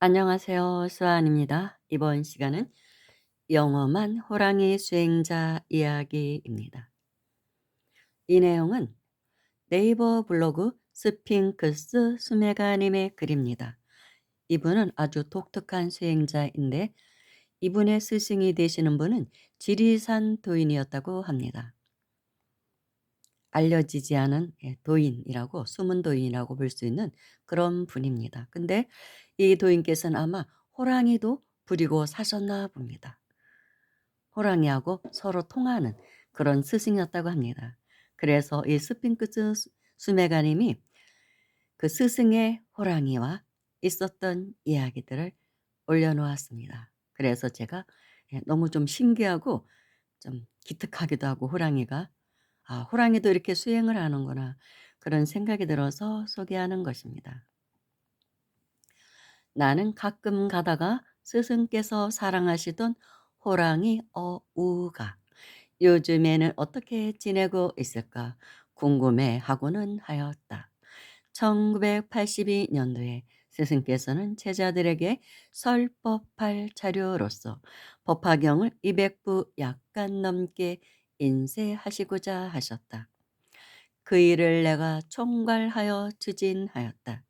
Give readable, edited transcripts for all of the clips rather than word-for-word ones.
안녕하세요. 수아입니다. 이번 시간은 영험한 호랑이 수행자 이야기입니다. 이 내용은 네이버 블로그 스핑크스 수메가님의 글입니다. 이분은 아주 독특한 수행자인데 이분의 스승이 되시는 분은 지리산 도인이었다고 합니다. 알려지지 않은 도인이라고 숨은 도인이라고 볼 수 있는 그런 분입니다. 근데 이 도인께서는 아마 호랑이도 부리고 사셨나 봅니다. 호랑이하고 서로 통하는 그런 스승이었다고 합니다. 그래서 이 스핑크스 수메가님이 그 스승의 호랑이와 있었던 이야기들을 올려놓았습니다. 그래서 제가 너무 좀 신기하고 좀 기특하기도 하고 호랑이가 호랑이도 이렇게 수행을 하는구나 그런 생각이 들어서 소개하는 것입니다. 나는 가끔 가다가 스승께서 사랑하시던 호랑이 어우가 요즘에는 어떻게 지내고 있을까 궁금해 하고는 하였다. 1982년도에 스승께서는 제자들에게 설법할 자료로서 법화경을 200부 약간 넘게 인쇄하시고자 하셨다. 그 일을 내가 총괄하여 추진하였다.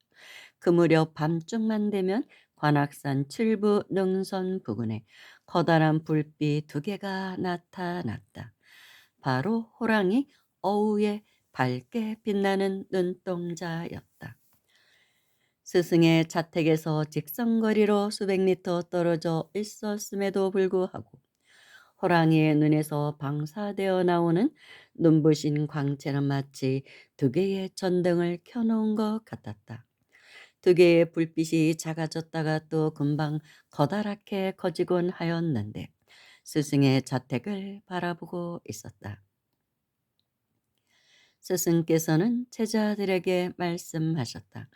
그 무렵 밤중만 되면 관악산 칠부 능선 부근에 커다란 불빛 두 개가 나타났다. 바로 호랑이 어우의 밝게 빛나는 눈동자였다. 스승의 자택에서 직선거리로 수백 미터 떨어져 있었음에도 불구하고 호랑이의 눈에서 방사되어 나오는 눈부신 광채는 마치 두 개의 전등을 켜놓은 것 같았다. 두 개의 불빛이 작아졌다가 또 금방 커다랗게 커지곤 하였는데 스승의 자택을 바라보고 있었다. 스승께서는 제자들에게 말씀하셨다.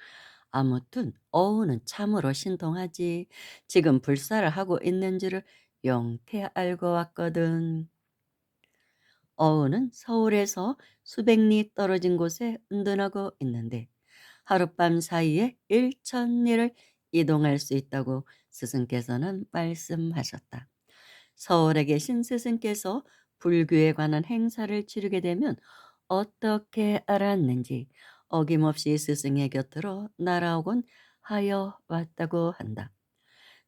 아무튼 어우는 참으로 신통하지. 지금 불사를 하고 있는 줄을 영태 알고 왔거든. 어우는 서울에서 수백 리 떨어진 곳에 운전하고 있는데 하룻밤 사이에 1,000리를 이동할 수 있다고 스승께서는 말씀하셨다. 서울에 계신 스승께서 불교에 관한 행사를 치르게 되면 어떻게 알았는지 어김없이 스승의 곁으로 날아오곤 하여 왔다고 한다.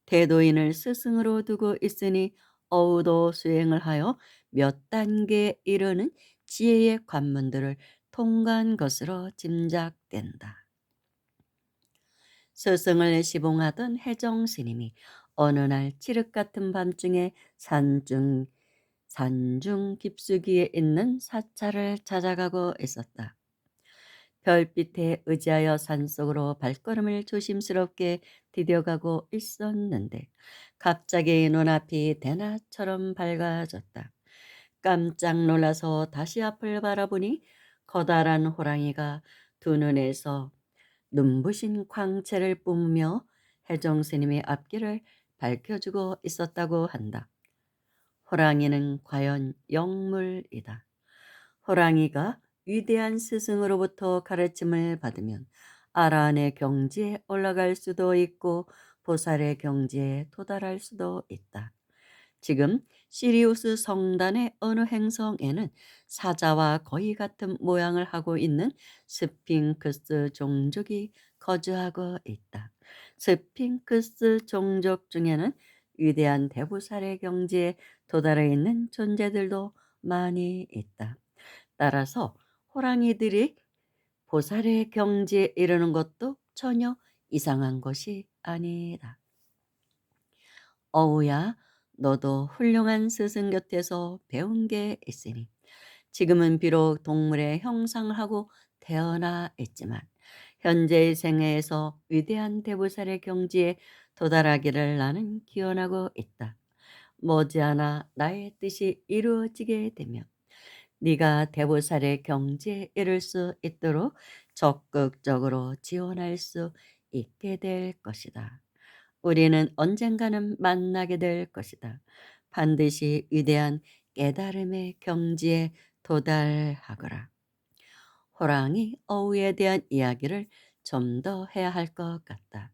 대도인을 스승으로 두고 있으니 어우도 수행을 하여 몇 단계에 이르는 지혜의 관문들을 통과한 것으로 짐작된다. 스승을 시봉하던 혜정 스님이 어느 날 칠흑 같은 밤중에 산중 깊숙이에 있는 사찰을 찾아가고 있었다. 별빛에 의지하여 산속으로 발걸음을 조심스럽게 디뎌가고 있었는데 갑자기 눈앞이 대낮처럼 밝아졌다. 깜짝 놀라서 다시 앞을 바라보니 커다란 호랑이가 두 눈에서 눈부신 광채를 뿜으며 혜정 스님의 앞길을 밝혀주고 있었다고 한다. 호랑이는 과연 영물이다. 호랑이가 위대한 스승으로부터 가르침을 받으면 아라한의 경지에 올라갈 수도 있고 보살의 경지에 도달할 수도 있다. 지금 시리우스 성단의 어느 행성에는 사자와 거의 같은 모양을 하고 있는 스핑크스 종족이 거주하고 있다. 스핑크스 종족 중에는 위대한 대보살의 경지에 도달해 있는 존재들도 많이 있다. 따라서 호랑이들이 보살의 경지에 이르는 것도 전혀 이상한 것이 아니다. 어우야, 너도 훌륭한 스승 곁에서 배운 게 있으니 지금은 비록 동물의 형상을 하고 태어나 있지만 현재의 생애에서 위대한 대보살의 경지에 도달하기를 나는 기원하고 있다. 머지않아 나의 뜻이 이루어지게 되면 네가 대보살의 경지에 이를 수 있도록 적극적으로 지원할 수 있게 될 것이다. 우리는 언젠가는 만나게 될 것이다. 반드시 위대한 깨달음의 경지에 도달하거라. 호랑이 어우에 대한 이야기를 좀 더 해야 할 것 같다.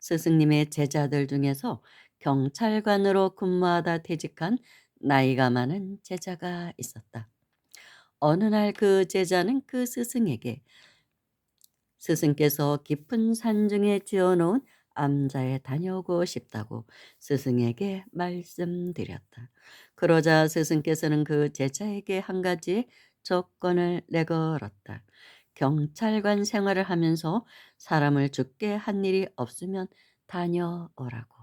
스승님의 제자들 중에서 경찰관으로 근무하다 퇴직한 나이가 많은 제자가 있었다. 어느 날 그 제자는 그 스승께서 깊은 산중에 지어놓은 암자에 다녀오고 싶다고 스승에게 말씀드렸다. 그러자 스승께서는 그 제자에게 한 가지 조건을 내걸었다. 경찰관 생활을 하면서 사람을 죽게 한 일이 없으면 다녀오라고.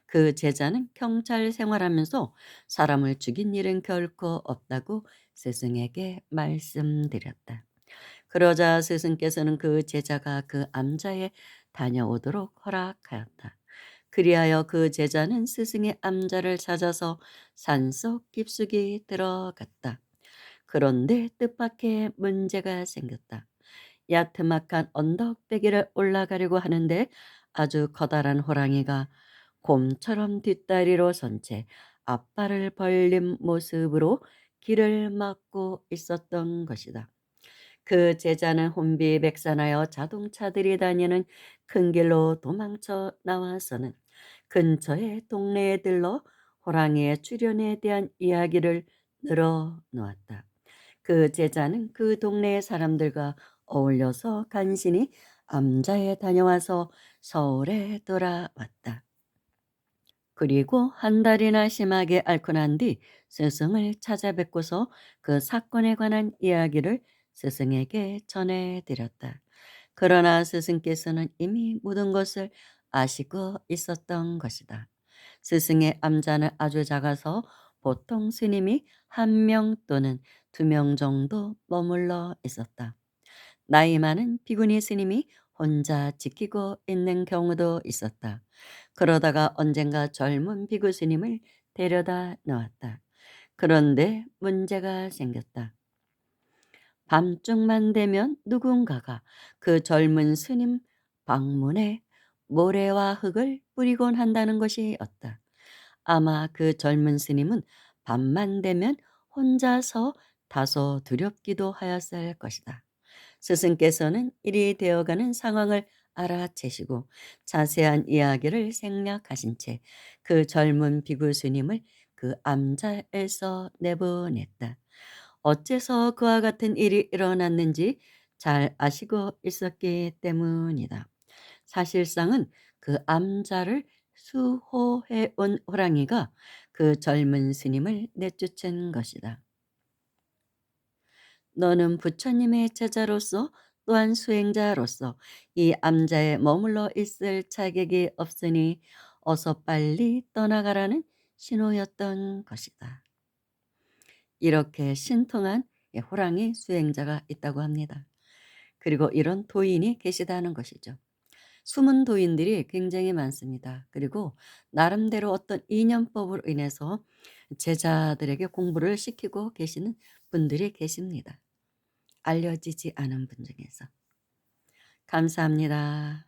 그 제자는 경찰 생활하면서 사람을 죽인 일은 결코 없다고 스승에게 말씀드렸다. 그러자 스승께서는 그 제자가 그 암자에 다녀오도록 허락하였다. 그리하여 그 제자는 스승의 암자를 찾아서 산속 깊숙이 들어갔다. 그런데 뜻밖의 문제가 생겼다. 야트막한 언덕배기를 올라가려고 하는데 아주 커다란 호랑이가 곰처럼 뒷다리로 선 채 앞발을 벌린 모습으로 길을 막고 있었던 것이다. 그 제자는 혼비백산하여 자동차들이 다니는 큰 길로 도망쳐 나와서는 근처의 동네에 들러 호랑이의 출현에 대한 이야기를 늘어놓았다. 그 제자는 그 동네의 사람들과 어울려서 간신히 암자에 다녀와서 서울에 돌아왔다. 그리고 한 달이나 심하게 앓고 난 뒤 스승을 찾아뵙고서 그 사건에 관한 이야기를 스승에게 전해드렸다. 그러나 스승께서는 이미 모든 것을 아시고 있었던 것이다. 스승의 암자는 아주 작아서 보통 스님이 한 명 또는 두 명 정도 머물러 있었다. 나이 많은 비구니 스님이 혼자 지키고 있는 경우도 있었다. 그러다가 언젠가 젊은 비구 스님을 데려다 놓았다. 그런데 문제가 생겼다. 밤중만 되면 누군가가 그 젊은 스님 방문에 모래와 흙을 뿌리곤 한다는 것이었다. 아마 그 젊은 스님은 밤만 되면 혼자서 다소 두렵기도 하였을 것이다. 스승께서는 일이 되어가는 상황을 알아채시고 자세한 이야기를 생략하신 채 그 젊은 비구 스님을 그 암자에서 내보냈다. 어째서 그와 같은 일이 일어났는지 잘 아시고 있었기 때문이다. 사실상은 그 암자를 수호해 온 호랑이가 그 젊은 스님을 내쫓은 것이다. 너는 부처님의 제자로서 또한 수행자로서 이 암자에 머물러 있을 자격이 없으니 어서 빨리 떠나가라는 신호였던 것이다. 이렇게 신통한 호랑이 수행자가 있다고 합니다. 그리고 이런 도인이 계시다는 것이죠. 숨은 도인들이 굉장히 많습니다. 그리고 나름대로 어떤 이념법으로 인해서 제자들에게 공부를 시키고 계시는 분들이 계십니다. 알려지지 않은 분 중에서. 감사합니다.